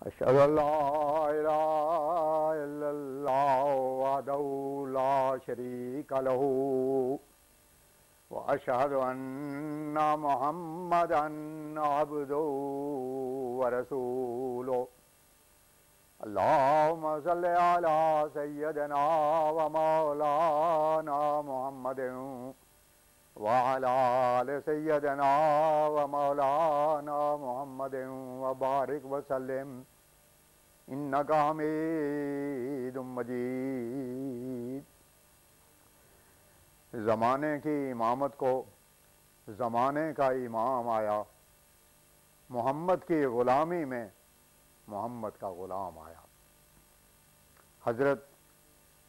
اشهد ان لا اله الا الله وحده لا شريك له واشهد ان محمدا عبده ورسوله اللهم صل على سيدنا ومولانا محمد وعلى آل سيدنا ومولانا محمد وبارك وسلم إنك حميد مجيد۔ زمانے کی امامت کو زمانے کا امام آیا، محمد کی غلامی میں محمد کا غلام آیا۔ حضرت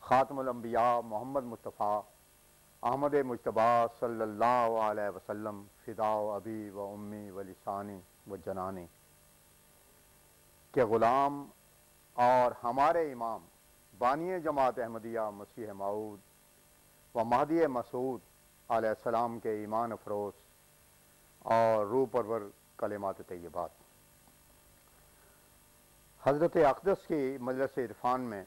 خاتم الانبیاء محمد مصطفیٰ احمد مجتبی صلی اللہ علیہ وسلم فداء ابی و امی و لسانی و جنانی کے غلام اور ہمارے امام بانی جماعت احمدیہ مسیح موعود و مہدی مسعود علیہ السلام کے ایمان افروز اور روح پرور کلمات طیبات۔ حضرت اقدس کی مجلس عرفان میں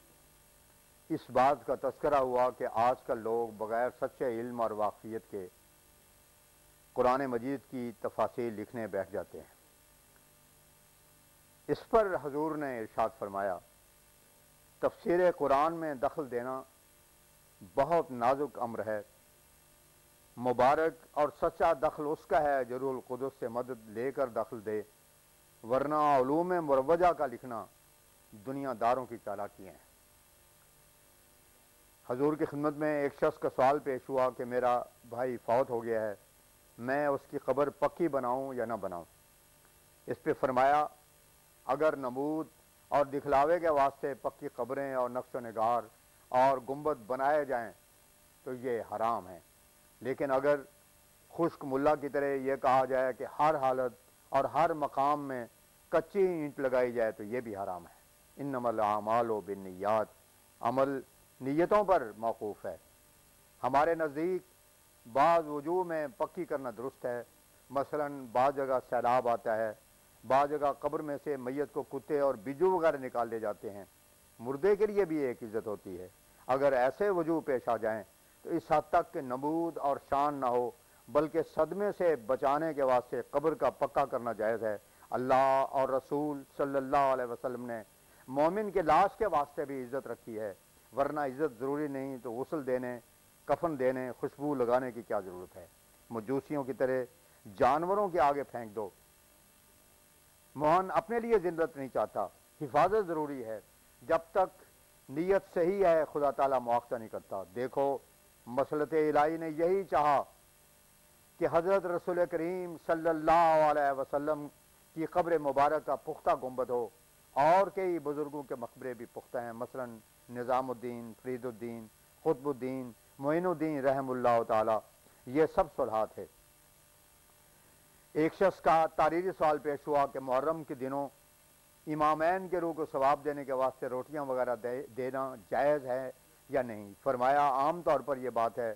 اس بات کا تذکرہ ہوا کہ آج کل لوگ بغیر سچے علم اور واقفیت کے قرآن مجید کی تفاسیر لکھنے بیٹھ جاتے ہیں۔ اس پر حضور نے ارشاد فرمایا، تفسیر قرآن میں دخل دینا بہت نازک امر ہے، مبارک اور سچا دخل اس کا ہے جو روح القدس سے مدد لے کر دخل دے، ورنہ علوم مروجہ کا لکھنا دنیا داروں کی چالاکیاں ہیں۔ حضور کی خدمت میں ایک شخص کا سوال پیش ہوا کہ میرا بھائی فوت ہو گیا ہے، میں اس کی قبر پکی بناؤں یا نہ بناؤں؟ اس پہ فرمایا، اگر نمود اور دکھلاوے کے واسطے پکی قبریں اور نقش و نگار اور گنبد بنائے جائیں تو یہ حرام ہے، لیکن اگر خشک ملا کی طرح یہ کہا جائے کہ ہر حالت اور ہر مقام میں کچی اینٹ لگائی جائے تو یہ بھی حرام ہے۔ انما الاعمال بالنیات، عمل نیتوں پر موقوف ہے۔ ہمارے نزدیک بعض وجوہ میں پکی کرنا درست ہے، مثلا بعض جگہ سیلاب آتا ہے، بعض جگہ قبر میں سے میت کو کتے اور بجو وغیرہ نکال لے جاتے ہیں، مردے کے لیے بھی ایک عزت ہوتی ہے۔ اگر ایسے وجوہ پیش آ جائیں تو اس حد تک کہ نمود اور شان نہ ہو بلکہ صدمے سے بچانے کے واسطے قبر کا پکا کرنا جائز ہے۔ اللہ اور رسول صلی اللہ علیہ وسلم نے مومن کے لاش کے واسطے بھی عزت رکھی ہے، ورنہ عزت ضروری نہیں تو غسل دینے، کفن دینے، خوشبو لگانے کی کیا ضرورت ہے؟ مجوسیوں کی طرح جانوروں کے آگے پھینک دو۔ موہن اپنے لیے ذلت نہیں چاہتا، حفاظت ضروری ہے۔ جب تک نیت صحیح ہے خدا تعالیٰ مواخذہ نہیں کرتا۔ دیکھو مصلحت الہی نے یہی چاہا کہ حضرت رسول کریم صلی اللہ علیہ وسلم کی قبر مبارک کا پختہ گنبد ہو، اور کئی بزرگوں کے مقبرے بھی پختہ ہیں، مثلا نظام الدین، فرید الدین، قطب الدین، معین الدین رحم اللہ تعالی، یہ سب صلحات ہے۔ ایک شخص کا تحریری سوال پیش ہوا کہ محرم کے دنوں امامین کے روح کو ثواب دینے کے واسطے روٹیاں وغیرہ دینا جائز ہے یا نہیں؟ فرمایا، عام طور پر یہ بات ہے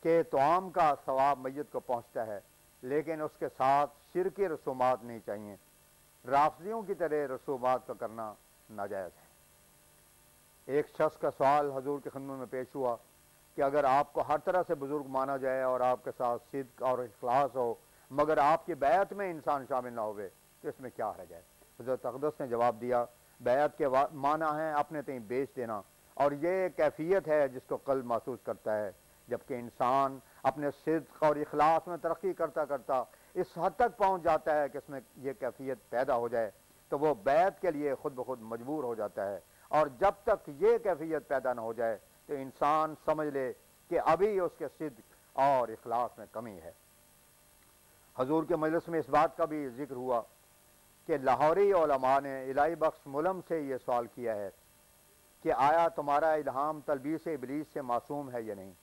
کہ طعام کا ثواب میت کو پہنچتا ہے، لیکن اس کے ساتھ شرکی رسومات نہیں چاہیے۔ رافضیوں کی طرح رسومات کا کرنا ناجائز ہے۔ ایک شخص کا سوال حضور کی خدمت میں پیش ہوا کہ اگر آپ کو ہر طرح سے بزرگ مانا جائے اور آپ کے ساتھ صدق اور اخلاص ہو مگر آپ کی بیعت میں انسان شامل نہ ہوئے تو اس میں کیا حرج ہے؟ حضرت اقدس نے جواب دیا، بیعت کے معنی ہیں اپنے تئیں بیچ دینا، اور یہ کیفیت ہے جس کو قلب محسوس کرتا ہے۔ جبکہ انسان اپنے صدق اور اخلاص میں ترقی کرتا کرتا اس حد تک پہنچ جاتا ہے کہ اس میں یہ کیفیت پیدا ہو جائے تو وہ بیعت کے لیے خود بخود مجبور ہو جاتا ہے، اور جب تک یہ کیفیت پیدا نہ ہو جائے تو انسان سمجھ لے کہ ابھی اس کے صدق اور اخلاص میں کمی ہے۔ حضور کے مجلس میں اس بات کا بھی ذکر ہوا کہ لاہوری علماء نے الہی بخش ملم سے یہ سوال کیا ہے کہ آیا تمہارا الہام تلبیس ابلیس سے معصوم ہے یا نہیں؟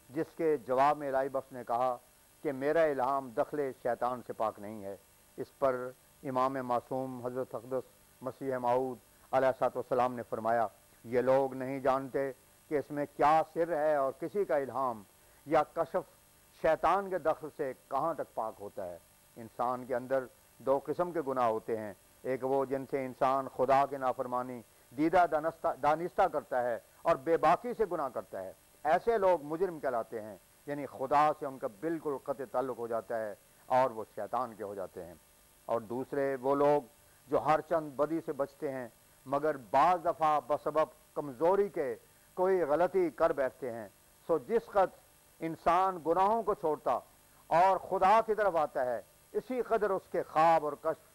جس کے جواب میں الہی بخش نے کہا کہ میرا الہام دخل شیطان سے پاک نہیں ہے۔ اس پر امام معصوم حضرت اقدس مسیح موعود علیہ السلام نے فرمایا، یہ لوگ نہیں جانتے کہ اس میں کیا سر ہے اور کسی کا الہام یا کشف شیطان کے دخل سے کہاں تک پاک ہوتا ہے۔ انسان کے اندر دو قسم کے گناہ ہوتے ہیں، ایک وہ جن سے انسان خدا کے نافرمانی دیدہ دانستہ کرتا ہے اور بے باکی سے گناہ کرتا ہے، ایسے لوگ مجرم کہلاتے ہیں، یعنی خدا سے ان کا بالکل قطع تعلق ہو جاتا ہے اور وہ شیطان کے ہو جاتے ہیں۔ اور دوسرے وہ لوگ جو ہر چند بدی سے بچتے ہیں مگر بعض دفعہ بسبب کمزوری کے کوئی غلطی کر بیٹھتے ہیں، سو جس قدر انسان گناہوں کو چھوڑتا اور خدا کی طرف آتا ہے، اسی قدر اس کے خواب اور کشف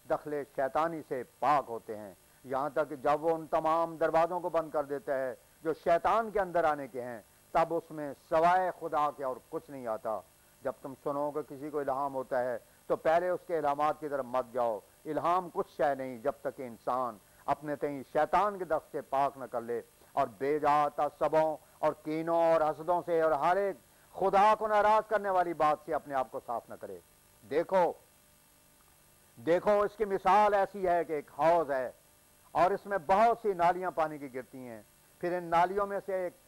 دخل شیطانی سے پاک ہوتے ہیں، یہاں تک کہ جب وہ ان تمام دروازوں کو بند کر دیتا ہے جو شیطان کے اندر آنے کے ہیں، تب اس میں سوائے خدا کے اور کچھ نہیں آتا۔ جب تم سنو کہ کسی کو الہام ہوتا ہے تو پہلے اس کے الہامات کی طرف مت جاؤ، الہام کچھ شے نہیں جب تک کہ انسان اپنے تئیں شیطان کے دخل سے پاک نہ کر لے اور بے جا تعصبوں اور کینوں اور حسدوں سے اور ہر ایک خدا کو ناراض کرنے والی بات سے اپنے آپ کو صاف نہ کرے۔ دیکھو اس کی مثال ایسی ہے کہ ایک حوض ہے اور اس میں بہت سی نالیاں پانی کی گرتی ہیں، پھر ان نالیوں میں سے ایک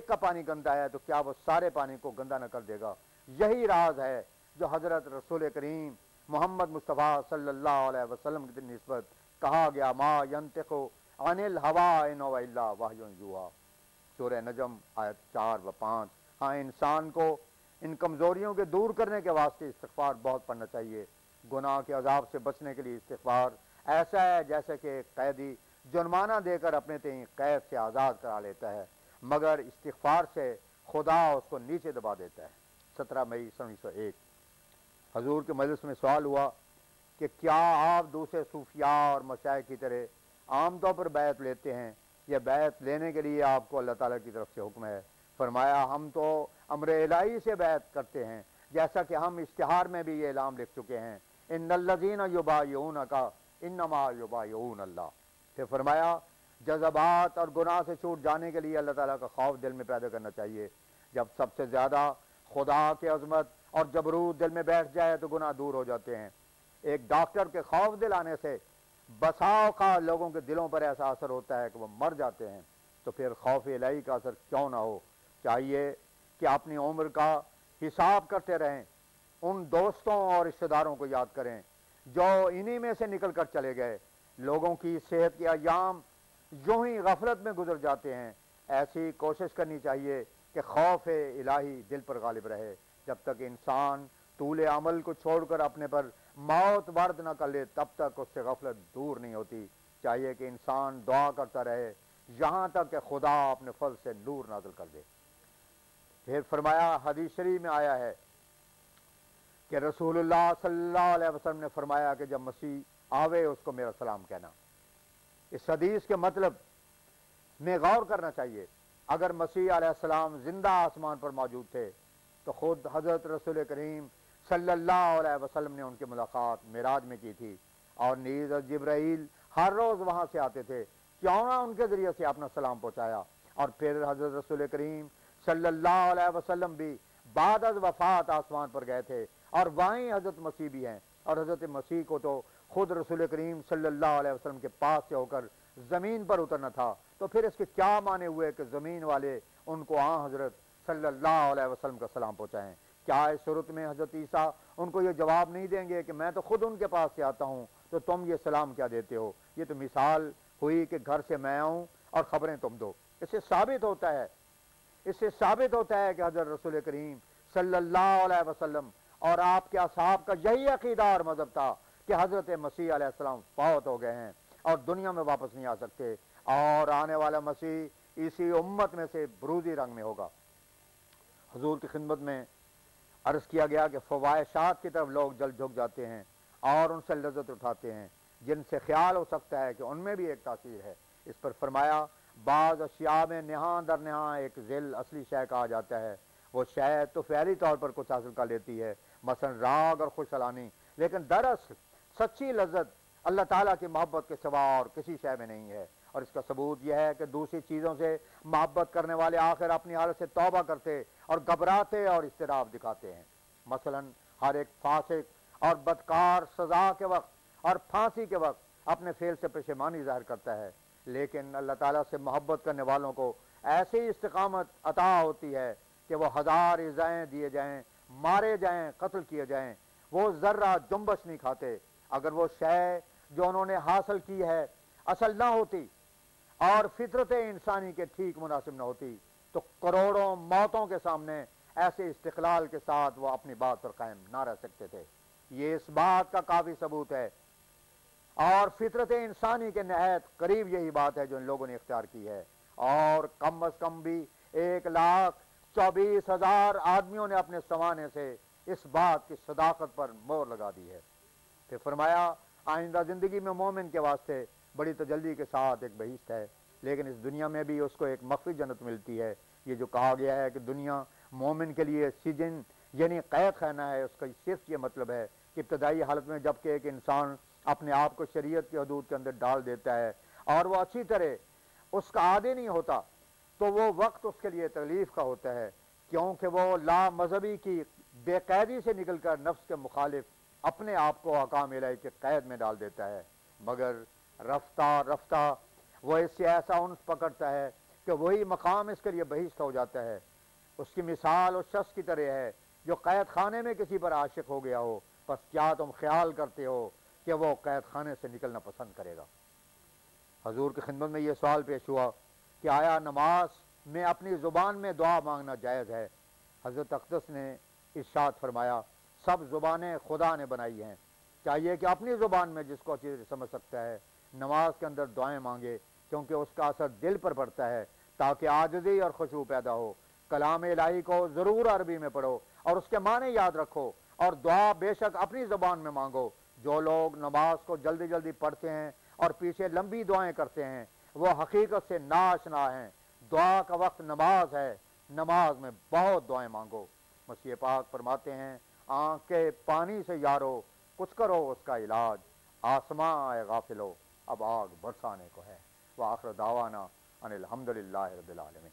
کا پانی گندا ہے تو کیا وہ سارے پانی کو گندا نہ کر دے گا؟ یہی راز ہے جو حضرت رسول کریم محمد مصطفیٰ صلی اللہ علیہ وسلم کی نسبت کہا گیا، ما ینطق عن الہوی ان ہو الا وحی یوحی، سورہ نجم آیت 4 و 5۔ ہاں، انسان کو ان کمزوریوں کے دور کرنے کے واسطے استغفار بہت پڑھنا چاہیے۔ گناہ کے عذاب سے بچنے کے لیے استغفار ایسا ہے جیسے کہ ایک قیدی جرمانہ دے کر اپنے تئیں قید سے آزاد کرا لیتا ہے، مگر استغفار سے خدا اس کو نیچے دبا دیتا ہے۔ 17 مئی 1901 حضور کے مجلس میں سوال ہوا کہ کیا آپ دوسرے صوفیاء اور مشائخ کی طرح عام طور پر بیعت لیتے ہیں یا بیعت لینے کے لیے آپ کو اللہ تعالیٰ کی طرف سے حکم ہے؟ فرمایا، ہم تو امر الہی سے بیعت کرتے ہیں، جیسا کہ ہم اشتہار میں بھی یہ اعلان لکھ چکے ہیں، ان الذین یبایعونک انما یبایعون اللہ۔ پھر فرمایا، جذبات اور گناہ سے چھوٹ جانے کے لیے اللہ تعالیٰ کا خوف دل میں پیدا کرنا چاہیے۔ جب سب سے زیادہ خدا کی عظمت اور جبروت دل میں بیٹھ جائے تو گناہ دور ہو جاتے ہیں۔ ایک ڈاکٹر کے خوف دلانے سے بسا اوقات لوگوں کے دلوں پر ایسا اثر ہوتا ہے کہ وہ مر جاتے ہیں، تو پھر خوف الہی کا اثر کیوں نہ ہو؟ چاہیے کہ اپنی عمر کا حساب کرتے رہیں، ان دوستوں اور رشتہ داروں کو یاد کریں جو انہی میں سے نکل کر چلے گئے۔ لوگوں کی صحت کے ایام یوں ہی غفلت میں گزر جاتے ہیں۔ ایسی کوشش کرنی چاہیے کہ خوف الہی دل پر غالب رہے۔ جب تک انسان طول عمل کو چھوڑ کر اپنے پر موت وارد نہ کر لے تب تک اس سے غفلت دور نہیں ہوتی۔ چاہیے کہ انسان دعا کرتا رہے یہاں تک کہ خدا اپنے فضل سے نور نازل کر دے۔ پھر فرمایا، حدیث شریف میں آیا ہے کہ رسول اللہ صلی اللہ علیہ وسلم نے فرمایا کہ جب مسیح آوے اس کو میرا سلام کہنا۔ اس حدیث کے مطلب میں غور کرنا چاہیے۔ اگر مسیح علیہ السلام زندہ آسمان پر موجود تھے تو خود حضرت رسول کریم صلی اللہ علیہ وسلم نے ان کی ملاقات معراج میں کی تھی، اور نیز جبرائیل ہر روز وہاں سے آتے تھے، کیوں نہ ان کے ذریعے سے اپنا سلام پہنچایا۔ اور پھر حضرت رسول کریم صلی اللہ علیہ وسلم بھی بعد از وفات آسمان پر گئے تھے، اور وہیں حضرت مسیح بھی ہیں، اور حضرت مسیح کو تو خود رسول کریم صلی اللہ علیہ وسلم کے پاس سے ہو کر زمین پر اترنا تھا، تو پھر اس کے کیا معنی ہوئے کہ زمین والے ان کو حضرت صلی اللہ علیہ وسلم کا سلام پہنچائیں؟ کیا اس صورت میں حضرت عیسیٰ ان کو یہ جواب نہیں دیں گے کہ میں تو خود ان کے پاس سے آتا ہوں تو تم یہ سلام کیا دیتے ہو؟ یہ تو مثال ہوئی کہ گھر سے میں آؤں اور خبریں تم دو۔ اس سے ثابت ہوتا ہے کہ حضرت رسول کریم صلی اللہ علیہ وسلم اور آپ کے اصحاب کا یہی عقیدہ اور مذہب تھا کہ حضرت مسیح علیہ السلام فوت ہو گئے ہیں اور دنیا میں واپس نہیں آ سکتے، اور آنے والا مسیح اسی امت میں سے بروزی رنگ میں ہوگا۔ حضور کی خدمت میں عرض کیا گیا کہ فواحشات کی طرف لوگ جلد جھک جاتے ہیں اور ان سے لذت اٹھاتے ہیں جن سے خیال ہو سکتا ہے کہ ان میں بھی ایک تاثیر ہے۔ اس پر فرمایا، بعض اشیاء میں نہاں در نہاں ایک ذل اصلی شے کہا جاتا ہے۔ وہ شے تو فعلی طور پر کچھ حاصل کر لیتی ہے، مثلا راگ اور خوشحالانی، لیکن دراصل سچی لذت اللہ تعالیٰ کی محبت کے سوا اور کسی شے میں نہیں ہے۔ اور اس کا ثبوت یہ ہے کہ دوسری چیزوں سے محبت کرنے والے آخر اپنی حالت سے توبہ کرتے اور گھبراتے اور اضطراب دکھاتے ہیں۔ مثلا ہر ایک فاسق اور بدکار سزا کے وقت اور پھانسی کے وقت اپنے فعل سے پشیمانی ظاہر کرتا ہے، لیکن اللہ تعالیٰ سے محبت کرنے والوں کو ایسی استقامت عطا ہوتی ہے کہ وہ 1000 ایذائیں دیے جائیں، مارے جائیں، قتل کیے جائیں، وہ ذرہ جنبش نہیں کھاتے، اگر وہ شے جو انہوں نے حاصل کی ہے اصل نہ ہوتی اور فطرت انسانی کے ٹھیک مناسب نہ ہوتی تو کروڑوں موتوں کے سامنے ایسے استقلال کے ساتھ وہ اپنی بات پر قائم نہ رہ سکتے تھے۔ یہ اس بات کا کافی ثبوت ہے، اور فطرت انسانی کے نہایت قریب یہی بات ہے جو ان لوگوں نے اختیار کی ہے، اور کم از کم بھی 1,24,000 آدمیوں نے اپنے سوانے سے اس بات کی صداقت پر مہر لگا دی ہے۔ پھر فرمایا آئندہ زندگی میں مومن کے واسطے بڑی تجلی کے ساتھ ایک بہشت ہے، لیکن اس دنیا میں بھی اس کو ایک مخفی جنت ملتی ہے۔ یہ جو کہا گیا ہے کہ دنیا مومن کے لیے سجن یعنی قید خانہ ہے، اس کا صرف یہ مطلب ہے کہ ابتدائی حالت میں جب کہ ایک انسان اپنے آپ کو شریعت کی حدود کے اندر ڈال دیتا ہے اور وہ اچھی طرح اس کا عادی نہیں ہوتا تو وہ وقت اس کے لیے تکلیف کا ہوتا ہے، کیونکہ وہ لا مذہبی کی بے قیدی سے نکل کر نفس کے مخالف اپنے آپ کو احکام الہی کے قید میں ڈال دیتا ہے، مگر رفتہ رفتہ وہ اس سے ایسا انس پکڑتا ہے کہ وہی مقام اس کے لیے بہشت ہو جاتا ہے۔ اس کی مثال اس شخص کی طرح ہے جو قید خانے میں کسی پر عاشق ہو گیا ہو، پس کیا تم خیال کرتے ہو کہ وہ قید خانے سے نکلنا پسند کرے گا؟ حضور کی خدمت میں یہ سوال پیش ہوا کہ آیا نماز میں اپنی زبان میں دعا مانگنا جائز ہے؟ حضرت اقدس نے ارشاد فرمایا سب زبانیں خدا نے بنائی ہیں، چاہیے کہ اپنی زبان میں جس کو اچھی طرح سمجھ سکتا ہے نماز کے اندر دعائیں مانگے، کیونکہ اس کا اثر دل پر پڑتا ہے تاکہ عاجزی اور خشوع پیدا ہو۔ کلام الہی کو ضرور عربی میں پڑھو اور اس کے معنی یاد رکھو، اور دعا بے شک اپنی زبان میں مانگو۔ جو لوگ نماز کو جلدی جلدی پڑھتے ہیں اور پیچھے لمبی دعائیں کرتے ہیں وہ حقیقت سے ناآشنا ہیں۔ دعا کا وقت نماز ہے، نماز میں بہت دعائیں مانگو۔ مسیح پاک فرماتے ہیں آنکھ کے پانی سے یارو کچھ کرو اس کا علاج، آسماں آئے غافلو اب آگ برسانے کو ہے۔ وآخر دعوانا ان الحمدللہ رب العالمین۔